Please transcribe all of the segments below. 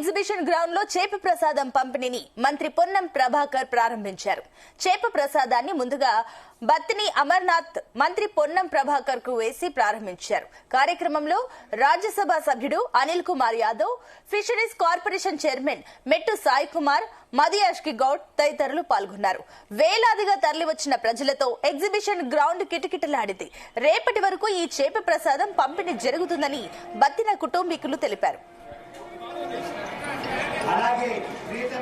Exhibition ground లో చేప ప్రసాదం పంపిణీని మంత్రి పొన్నం ప్రభాకర్ ప్రారంభించారు. చేప ప్రసాదాన్ని ముందుగా బత్తిని అమర్నాథ్ మంత్రి పొన్నం ప్రభాకర్ కు వేసి ప్రారంభించారు. కార్యక్రమంలో రాజ్యసభ సభ్యుడు Anil Kumar Yadav, fisheries corporation chairman మెట్టు సాయి కుమార్, మదియాష్కి గౌడ్ తదితరులు పాల్గొన్నారు. వేలాదిగా తరలివచ్చిన ప్రజలతో ఎగ్జిబిషన్ గ్రౌండ్ కిటకిటలాడింది. రేపటి వరకు ఈ చేప ప్రసాదం పంపిణీ జరుగుతుందని బత్తిన కుటుంబీకులు తెలిపారు. అలాగే ప్రీత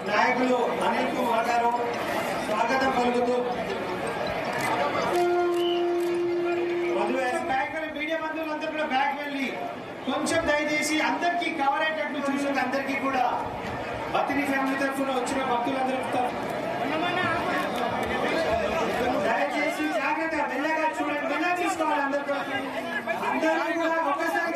నాయకులు అనిల్ కుమార్ గారు స్వాగతం పలుకుతూ మీడియా బంధువులందరూ కూడా బ్యాక్ వెళ్ళి కొంచెం దయచేసి అందరికీ కవర్ అయ్యేటట్లు చూసి అందరికీ కూడా బత్తిని ఫ్యామిలీ తరఫున వచ్చిన భక్తులందరూ దయచేసి జాగ్రత్త మెల్లగా చూడండి, మెల్లగా తీసుకోవాలి. అందరూ కూడా ఒక్కసారి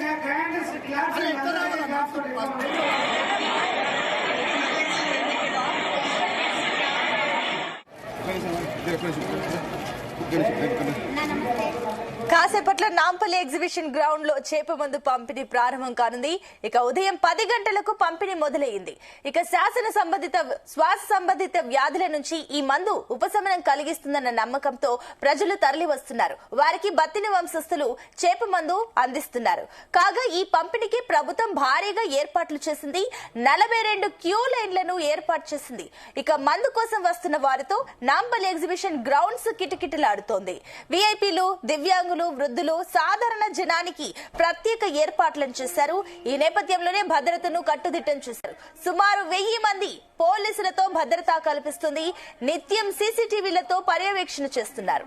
కాసేపట్లో నాంపల్లి ఎగ్జిబిషన్ గ్రౌండ్ లో చేప మందు పంపిణీ ప్రారంభం కానుంది. ఇక ఉదయం 10 గంటలకు పంపిణీ మొదలైంది. ఇక శ్వాస సంబంధిత వ్యాధుల నుంచి ఈ మందు ఉపశమనం కలిగిస్తుందన్న నమ్మకంతో ప్రజలు తరలి వస్తున్నారు. వారికి బత్తిని వంశస్థులు చేప మందు అందిస్తున్నారు. కాగా ఈ పంపిణీకి ప్రభుత్వం భారీగా ఏర్పాట్లు చేసింది. 42 క్యూ లైన్లను ఏర్పాటు చేసింది. ఇక మందు కోసం వస్తున్న వారితో నాంపల్లి ఎగ్జిబిషన్ గ్రౌండ్స్ కిటకిటలాడుతోంది. వీఐపీలు, దివ్యాంగులు, వృద్ధులు, సాధారణ జనానికి ప్రత్యేక ఏర్పాట్లను చేశారు. ఈ నేపథ్యంలోనే భద్రతను కట్టుదిట్టం చేశారు. సుమారు 1000 మంది పోలీసులతో భద్రత కల్పిస్తుంది. నిత్యం సీసీటీవీలతో పర్యవేక్షణ చేస్తున్నారు.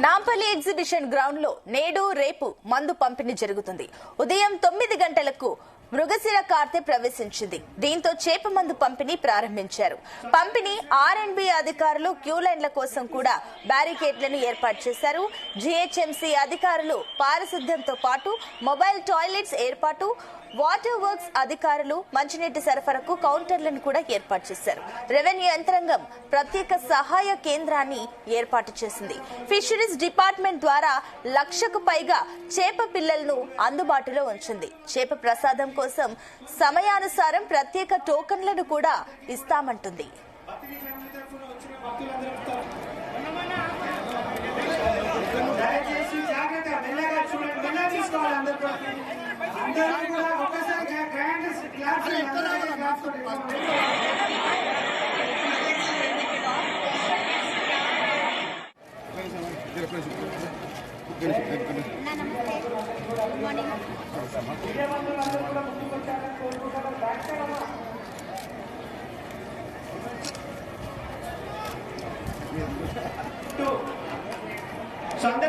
నాంపల్లి ఎగ్జిబిషన్ గ్రౌండ్ లో నేడు రేపు మందు పంపిణీ జరుగుతుంది. ఉదయం 9 గంటలకు మృగశిర కార్తె ప్రవేశించింది. దీంతో చేప మందు పంపిణీ ప్రారంభించారు. పంపిణీ ఆర్ఎండ్బి అధికారులు క్యూ లైన్ల కోసం కూడా బ్యారికేడ్లను ఏర్పాటు చేశారు. జీహెచ్ఎంసీ అధికారులు పారిశుద్ధ్యంతో పాటు మొబైల్ టాయిలెట్స్ ఏర్పాటు, వాటర్ వర్క్స్ అధికారులు మంచినీటి సరఫరాకు కౌంటర్లను కూడా ఏర్పాటు చేశారు. రెవెన్యూ యంత్రాంగం ప్రత్యేక సహాయ కేంద్రాన్ని ఏర్పాటు చేసింది. ఫిషరీస్ డిపార్ట్మెంట్ ద్వారా 1,00,000కు పైగా చేప పిల్లలను అందుబాటులో ఉంచింది. చేప ప్రసాదం కోసం సమయానుసారం ప్రత్యేక టోకన్లను కూడా ఇస్తామంటుంది.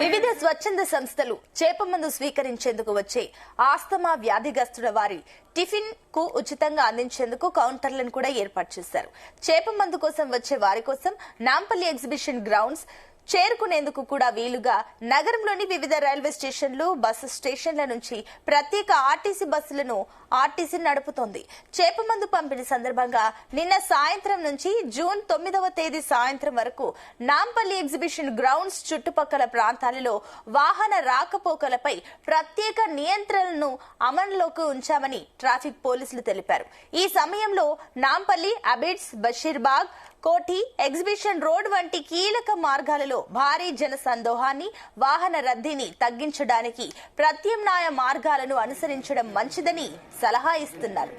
వివిధ స్వచ్ఛంద సంస్థలు చేప మందు స్వీకరించేందుకు వచ్చే ఆస్తమా వ్యాధిగ్రస్తుల వారి టిఫిన్ కు ఉచితంగా అందించేందుకు కౌంటర్లను కూడా ఏర్పాటు చేశారు. చేప మందు కోసం వచ్చే వారి కోసం నాంపల్లి ఎగ్జిబిషన్ గ్రౌండ్స్ చేరుకునేందుకు కూడా వీలుగా నగరంలోని వివిధ రైల్వే స్టేషన్లు, బస్సు స్టేషన్ల నుంచి ప్రత్యేక ఆర్టీసీ బస్సులను ఆర్టీసీ నడుపుతోంది. చేప మందు పంపిణీ సందర్భంగా నిన్న సాయంత్రం నుంచి జూన్ 9వ తేదీ సాయంత్రం వరకు నాంపల్లి ఎగ్జిబిషన్ గ్రౌండ్స్ చుట్టుపక్కల ప్రాంతాలలో వాహన రాకపోకలపై ప్రత్యేక నియంత్రణను అమలులోకి ఉంచామని ట్రాఫిక్ పోలీసులు తెలిపారు. ఈ సమయంలో నాంపల్లి, అబిడ్స్, బషీర్బాగ్, కోఠి, ఎగ్జిబిషన్ రోడ్ వంటి కీలక మార్గాలలో భారీ జన సందోహాన్ని, వాహన రద్దీని తగ్గించడానికి ప్రత్యామ్నాయ మార్గాలను అనుసరించడం మంచిదని సలహా ఇస్తున్నారు.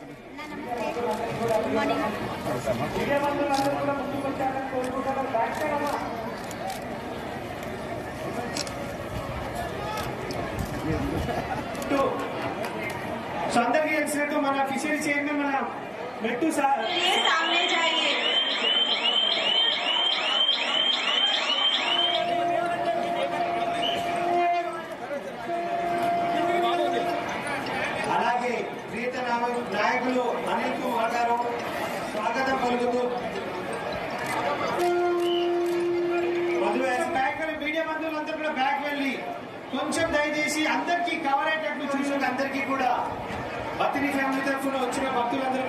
అందరికీ తెలిసినట్టు మన ఫిషరీ చైర్మన్ మన మెట్టు అలాగే ప్రీత నాయకులు అనిల్ కుమార్ గారు స్వాగతం పలుకుతూ మీడియా బంధువులందరూ కూడా బ్యాక్ వెళ్ళి కొంచెం దయచేసి అందరికీ కవర్ అయ్యేటట్లు చూసుకుంటే అందరికీ కూడా బతిని ఫ్యామిలీ తరఫున వచ్చిన భక్తులందరూ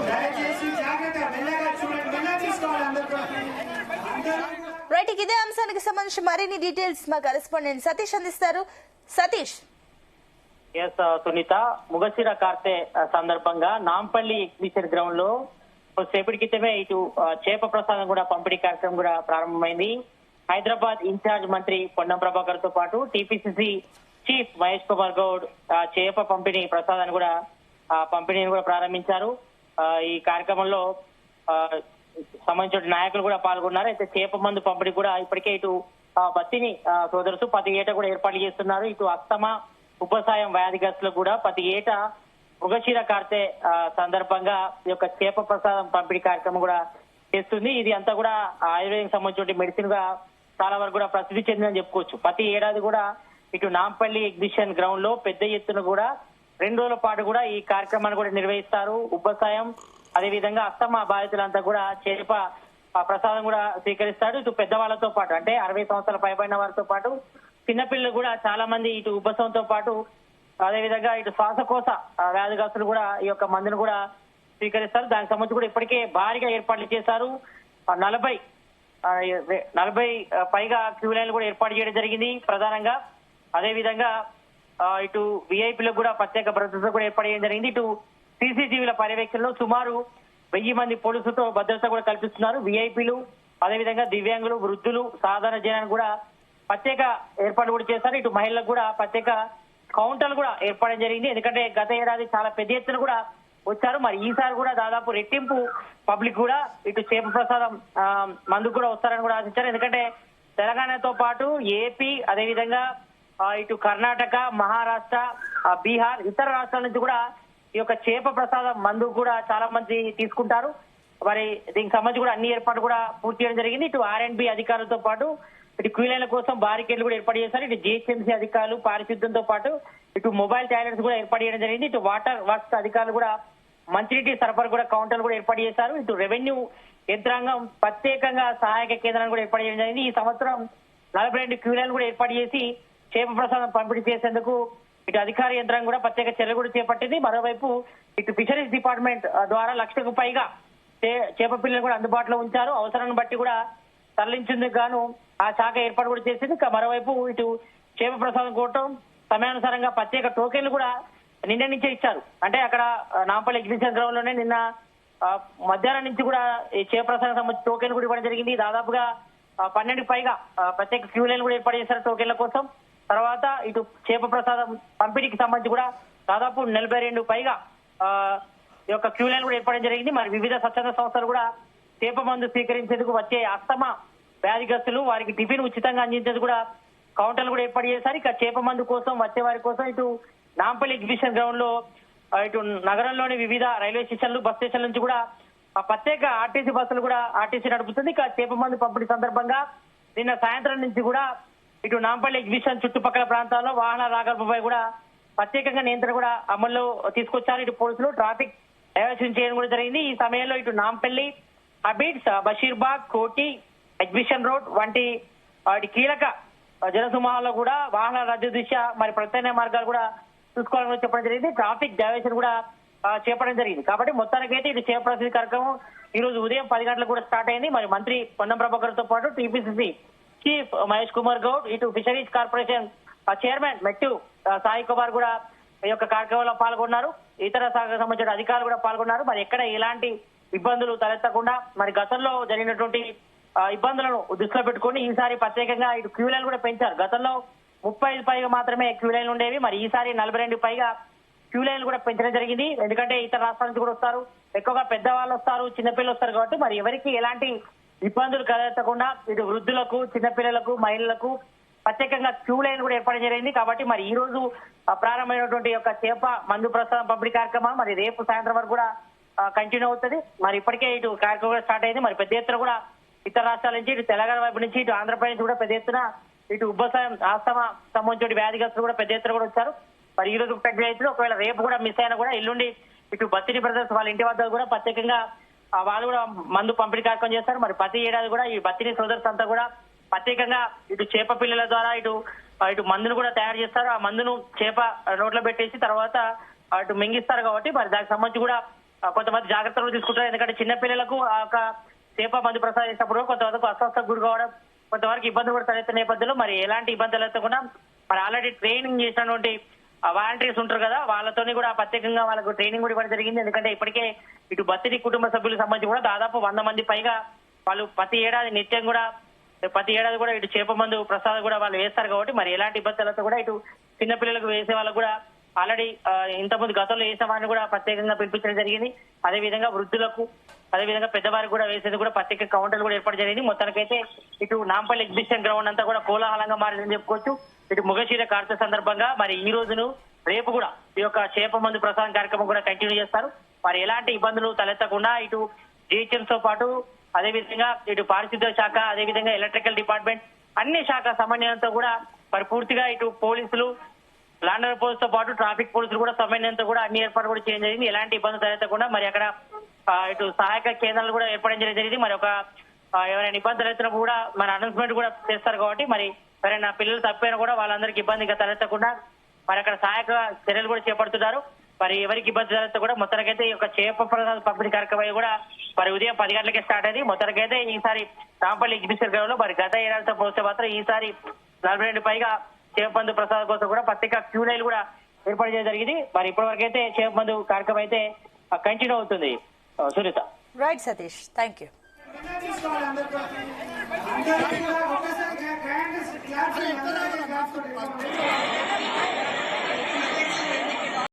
దయచేసి జాగ్రత్తగా మెల్లగా చూడండి, మెల్లగా తీసుకోవాలి అందరూ. రైట్, ఇదే అంశానికి సంబంధించి మరిన్ని డీటెయిల్స్ మా కరెస్పాండెంట్ సతీష్ అందిస్తారు. సతీష్. సునీత, ముగశిర కార్తె సందర్భంగా నాంపల్లి ఎగ్జిబిషన్ గ్రౌండ్ లో సేపటి క్రితమే ఇటు చేప ప్రసాదం కూడా పంపిణీ కార్యక్రమం కూడా ప్రారంభమైంది. హైదరాబాద్ ఇన్ఛార్జ్ మంత్రి పొన్నం ప్రభాకర్ తో పాటు టీపీసీసీ చీఫ్ మహేష్ కుమార్ గౌడ్ చేప పంపిణీ ప్రసాదాన్ని కూడా పంపిణీని కూడా ప్రారంభించారు. ఈ కార్యక్రమంలో సంబంధించిన నాయకులు కూడా పాల్గొన్నారు. అయితే చేప మందు పంపిణీ కూడా ఇప్పటికే ఇటు బత్తిని సోదరులు ప్రతి ఏటా కూడా ఏర్పాటు చేస్తున్నారు. ఇటు అస్తమా ఉపసాయం వ్యాధిగ్రస్తులకు కూడా ప్రతి ఏటా మృగశిర కార్తె సందర్భంగా ఈ యొక్క చేప ప్రసాదం పంపిణీ కార్యక్రమం కూడా చేస్తుంది. ఇది అంతా కూడా ఆయుర్వేదం సంబంధించిన మెడిసిన్ గా చాలా వరకు కూడా ప్రసిద్ధి చెందిందని చెప్పుకోవచ్చు. ప్రతి ఏడాది కూడా ఇటు నాంపల్లి ఎగ్జిబిషన్ గ్రౌండ్ లో పెద్ద ఎత్తున కూడా 2 రోజుల పాటు కూడా ఈ కార్యక్రమాన్ని కూడా నిర్వహిస్తారు. ఉపసాయం అదేవిధంగా అస్తమా బాధితులంతా కూడా చేప ప్రసాదం కూడా స్వీకరిస్తారు. ఇటు పెద్దవాళ్లతో పాటు అంటే 60 సంవత్సరాల పైబడిన వారితో పాటు చిన్నపిల్లలు కూడా చాలా మంది ఇటు ఉపశమంతో పాటు అదేవిధంగా ఇటు శ్వాసకోశ వ్యాధిగ్రస్తులు కూడా ఈ యొక్క మందును కూడా స్వీకరిస్తారు. దానికి సంబంధించి కూడా ఇప్పటికే భారీగా ఏర్పాట్లు చేశారు. 40 పైగా క్యూ లైన్లు కూడా ఏర్పాటు చేయడం జరిగింది ప్రధానంగా. అదేవిధంగా ఇటు విఐపీలకు కూడా ప్రత్యేక భద్రత కూడా ఏర్పాటు చేయడం జరిగింది. ఇటు సీసీటీవీల పర్యవేక్షణలో సుమారు 1000 మంది పోలీసులతో భద్రత కూడా కల్పిస్తున్నారు. విఐపీలు అదేవిధంగా దివ్యాంగులు, వృద్ధులు, సాధారణ జనానికి కూడా ప్రత్యేక ఏర్పాట్లు కూడా చేశారు. ఇటు మహిళలకు కూడా ప్రత్యేక కౌంటర్లు కూడా ఏర్పడడం జరిగింది. ఎందుకంటే గత ఏడాది చాలా పెద్ద ఎత్తున కూడా వచ్చారు. మరి ఈసారి కూడా దాదాపు రెట్టింపు పబ్లిక్ కూడా ఇటు చేప ప్రసాదం మందుకు కూడా వస్తారని కూడా ఆశించారు. ఎందుకంటే తెలంగాణతో పాటు ఏపీ అదేవిధంగా ఇటు కర్ణాటక, మహారాష్ట్ర, బీహార్ ఇతర రాష్ట్రాల నుంచి కూడా ఈ యొక్క చేప ప్రసాదం మందు కూడా చాలా మంది తీసుకుంటారు. మరి దీనికి సంబంధించి కూడా అన్ని ఏర్పాట్లు కూడా పూర్తి చేయడం జరిగింది. ఇటు R&B అధికారులతో పాటు ఇటు క్యూలైన్ల కోసం బారికేడ్లు కూడా ఏర్పాటు చేశారు. ఇటు జిహెచ్ఎంసీ అధికారులు పారిశుద్ధ్యంతో పాటు ఇటు మొబైల్ టాయిలెట్స్ కూడా ఏర్పాటు చేయడం జరిగింది. ఇటు వాటర్ వర్క్స్ అధికారులు కూడా మంచినీటి సరఫరా కూడా కౌంటర్లు కూడా ఏర్పాటు చేశారు. ఇటు రెవెన్యూ యంత్రాంగం ప్రత్యేకంగా సహాయక కేంద్రాన్ని కూడా ఏర్పాటు చేయడం జరిగింది. ఈ సంవత్సరం 42 క్యూలైన్లు కూడా ఏర్పాటు చేసి చేప ప్రసాదం పంపిణీ చేసేందుకు ఇటు అధికార యంత్రాంగం కూడా ప్రత్యేక చర్యలు కూడా చేపట్టింది. మరోవైపు ఇటు ఫిషరీస్ డిపార్ట్మెంట్ ద్వారా 1,00,000కు పైగా చేప పిల్లలు కూడా అందుబాటులో ఉంచారు. అవసరాన్ని బట్టి కూడా తరలించేందుకు గాను ఆ శాఖ ఏర్పాటు కూడా చేసింది. మరోవైపు ఇటు చేప ప్రసాదం కోవటం సమయానుసారంగా ప్రత్యేక టోకెన్లు కూడా నిన్న నుంచే ఇచ్చారు. అంటే అక్కడ నాంపల్లి ఎగ్జిబిషన్ గ్రౌండ్ లోనే నిన్న మధ్యాహ్నం నుంచి కూడా ఈ చేప ప్రసాదం సంబంధించి టోకెన్ కూడా ఇవ్వడం జరిగింది. దాదాపుగా 12 పైగా ప్రత్యేక క్యూ లైన్ కూడా ఏర్పాటు చేశారు టోకెన్ల కోసం. తర్వాత ఇటు చేప ప్రసాదం పంపిణీకి సంబంధించి కూడా దాదాపు 42 పైగా ఈ యొక్క క్యూ లైన్ కూడా ఏర్పడడం జరిగింది. మరి వివిధ స్వచ్ఛంద సంస్థలు కూడా చేప మందు స్వీకరించేందుకు వచ్చే అస్తమా వ్యాధిగ్రస్తులు వారికి టిఫిన్ ఉచితంగా అందించేందుకు కూడా కౌంటర్లు కూడా ఏర్పాటు చేశారు. ఇక చేప మందు కోసం వచ్చే వారి కోసం ఇటు నాంపల్లి ఎగ్జిబిషన్ గ్రౌండ్ లో ఇటు నగరంలోని వివిధ రైల్వే స్టేషన్లు, బస్ స్టేషన్ల నుంచి కూడా ప్రత్యేక ఆర్టీసీ బస్సులు కూడా ఆర్టీసీ నడుపుతుంది. ఇక చేప మందు పంపిణీ సందర్భంగా నిన్న సాయంత్రం నుంచి కూడా ఇటు నాంపల్లి ఎగ్జిబిషన్ చుట్టుపక్కల ప్రాంతాల్లో వాహన రాగలపై కూడా ప్రత్యేకంగా నియంత్రణ కూడా అమల్లో తీసుకొచ్చారు. ఇటు పోలీసులు ట్రాఫిక్ డైవర్షన్ చేయడం కూడా జరిగింది. ఈ సమయంలో ఇటు నాంపల్లి, అబిడ్స్, బషీర్బాగ్, కోటి, ఎగ్జిబిషన్ రోడ్ వంటి వాటి కీలక జనసమూహాల్లో కూడా వాహన రద్దు దిశ మరి ప్రత్యామ్నాయ మార్గాలు కూడా చూసుకోవాలని చెప్పడం జరిగింది. ట్రాఫిక్ డైవర్షన్ కూడా చేపట్టడం జరిగింది. కాబట్టి మొత్తానికైతే ఇటు చేప ప్రసిద్ధి కార్యక్రమం ఈ రోజు ఉదయం 10 గంటలకు కూడా స్టార్ట్ అయింది. మరి మంత్రి పొన్నం ప్రభాకర్ తో పాటు టీపీసీసీ చీఫ్ మహేష్ కుమార్ గౌడ్, ఇటు ఫిషరీస్ కార్పొరేషన్ చైర్మన్ మెట్టు సాయి కుమార్ కూడా ఈ యొక్క కార్యక్రమంలో పాల్గొన్నారు. ఇతర శాఖకు సంబంధించిన అధికారులు కూడా పాల్గొన్నారు. మరి ఎక్కడ ఎలాంటి ఇబ్బందులు తలెత్తకుండా మరి గతంలో జరిగినటువంటి ఇబ్బందులను దృష్టిలో పెట్టుకుని ఈసారి ప్రత్యేకంగా ఇటు క్యూ లైన్ కూడా పెంచారు. గతంలో 35 పైగా మాత్రమే క్యూ లైన్లు ఉండేవి. మరి ఈసారి 42 పైగా క్యూ లైన్లు కూడా పెంచడం జరిగింది. ఎందుకంటే ఇతర రాష్ట్రాల నుంచి కూడా వస్తారు, ఎక్కువగా పెద్దవాళ్ళు వస్తారు, చిన్నపిల్లలు వస్తారు. కాబట్టి మరి ఎవరికి ఎలాంటి ఇబ్బందులు కలెత్తకుండా ఇటు వృద్ధులకు, చిన్నపిల్లలకు, మహిళలకు ప్రత్యేకంగా క్యూ లైన్ కూడా ఏర్పాటు జరిగింది. కాబట్టి మరి ఈ రోజు ప్రారంభమైనటువంటి యొక్క చేప మందు ప్రసాదం పంపిణీ కార్యక్రమం మరి రేపు సాయంత్రం వరకు కూడా కంటిన్యూ అవుతుంది. మరి ఇప్పటికే ఇటు కార్యక్రమం స్టార్ట్ అయింది. మరి పెద్ద ఎత్తున కూడా ఇతర రాష్ట్రాల నుంచి ఇటు తెలంగాణ వైపు నుంచి ఇటు ఆంధ్రప్రదేశ్ కూడా పెద్ద ఎత్తున ఇటు ఉబ్బసాయం, ఆస్తమా సంబంధించిన వ్యాధిగ్రస్తులు కూడా పెద్ద ఎత్తున కూడా వచ్చారు. మరి ఈ రోజు ప్రజ్ఞ ఒకవేళ రేపు కూడా మిస్ అయినా కూడా ఎల్లుండి ఇటు బత్తిని బ్రదర్స్ వాళ్ళ ఇంటి వద్ద కూడా ప్రత్యేకంగా వాళ్ళు కూడా మందు పంపిణీ కార్యక్రమం చేస్తారు. మరి ప్రతి ఏడాది కూడా ఈ బత్తిని సోదర్స్ అంతా కూడా ప్రత్యేకంగా ఇటు చేప పిల్లల ద్వారా ఇటు మందును కూడా తయారు చేస్తారు. ఆ మందును చేప నోట్లో పెట్టేసి తర్వాత అటు మింగిస్తారు కాబట్టి మరి దానికి సంబంధించి కూడా కొంతమంది జాగ్రత్తలు తీసుకుంటారు. ఎందుకంటే చిన్న పిల్లలకు ఆ యొక్క చేప మందు ప్రసాదించినప్పుడు కొంతవరకు అస్వస్థకు గురి కావడం, కొంతవరకు ఇబ్బంది కూడా తలెత్తిన నేపథ్యంలో మరి ఎలాంటి ఇబ్బందులు ఎత్తకుండా మరి ఆల్రెడీ ట్రైనింగ్ చేసినటువంటి వాలంటీర్స్ ఉంటారు కదా, వాళ్ళతోని కూడా ప్రత్యేకంగా వాళ్ళకు ట్రైనింగ్ కూడా ఇవ్వడం జరిగింది. ఎందుకంటే ఇప్పటికే ఇటు బత్తిని కుటుంబ సభ్యులకు సంబంధించి కూడా దాదాపు 100 మంది పైగా వాళ్ళు ప్రతి ఏడాది కూడా ఇటు చేప మందు ప్రసాదం కూడా వాళ్ళు వేస్తారు కాబట్టి మరి ఎలాంటి ఇబ్బందులతో కూడా ఇటు చిన్నపిల్లలకు వేసే వాళ్ళకు కూడా ఆల్రెడీ ఇంతకుముందు గతంలో వేసే వారిని కూడా ప్రత్యేకంగా పిలిపించడం జరిగింది. అదేవిధంగా వృద్ధులకు, అదేవిధంగా పెద్దవారికి కూడా వేసేది కూడా ప్రత్యేక కౌంటర్లు కూడా ఏర్పాటు జరిగింది. మొత్తానికైతే ఇటు నాంపల్లి ఎగ్జిబిషన్ గ్రౌండ్ అంతా కూడా కోలాహలంగా మారిందని చెప్పుకోవచ్చు. ఇటు ముగశీర కార్తె సందర్భంగా మరి ఈ రోజును రేపు కూడా ఈ యొక్క చేప మందు ప్రసాదం కార్యక్రమం కూడా కంటిన్యూ చేస్తారు. మరి ఎలాంటి ఇబ్బందులు తలెత్తకుండా ఇటు జిహెచ్ఎంతో పాటు అదేవిధంగా ఇటు పారిశుద్ధ్య శాఖ, అదేవిధంగా ఎలక్ట్రికల్ డిపార్ట్మెంట్ అన్ని శాఖ సమన్వయంతో కూడా మరి పూర్తిగా ఇటు పోలీసులు, ల్యాండ్ ఆర్డర్ పోలీసుతో పాటు ట్రాఫిక్ పోలీసులు కూడా సమన్వయంతో కూడా అన్ని ఏర్పాటు కూడా చేయడం జరిగింది. ఎలాంటి ఇబ్బందులు తలెత్తకుండా మరి అక్కడ ఇటు సహాయక కేంద్రాలు కూడా ఏర్పడడం జరిగింది. మరి ఎవరైనా ఇబ్బందులు తలెత్తినప్పుడు కూడా మన అనౌన్స్మెంట్ కూడా చేస్తారు కాబట్టి మరి ఎవరైనా పిల్లలు తప్పినా కూడా వాళ్ళందరికీ ఇబ్బందిగా తలెత్తకుండా మరి అక్కడ సహాయక చర్యలు కూడా చేపడుతున్నారు. మరి ఎవరికి ఇబ్బంది జరిగితే కూడా మొత్తానికైతే ఈ యొక్క చేప ప్రసాద పంపిణీ కార్యక్రమం కూడా మరి ఉదయం 10 గంటలకే స్టార్ట్ అయింది. మొత్తానికైతే ఈసారి నాంపల్లి ఎగ్జిబిషన్ గ్రౌండ్ లో మరి గత ఏడాదితో పోస్తే మాత్రం ఈసారి 42 పైగా చేప మందు ప్రసాదం కోసం కూడా ప్రత్యేక క్యూ లైన్ కూడా ఏర్పాటు చేయడం జరిగింది. మరి ఇప్పటి వరకు అయితే చేప మందు కార్యక్రమం అయితే కంటిన్యూ అవుతుంది. Sunitha. Right Satish, thank you. అందరికీ కూడా ఒకసారి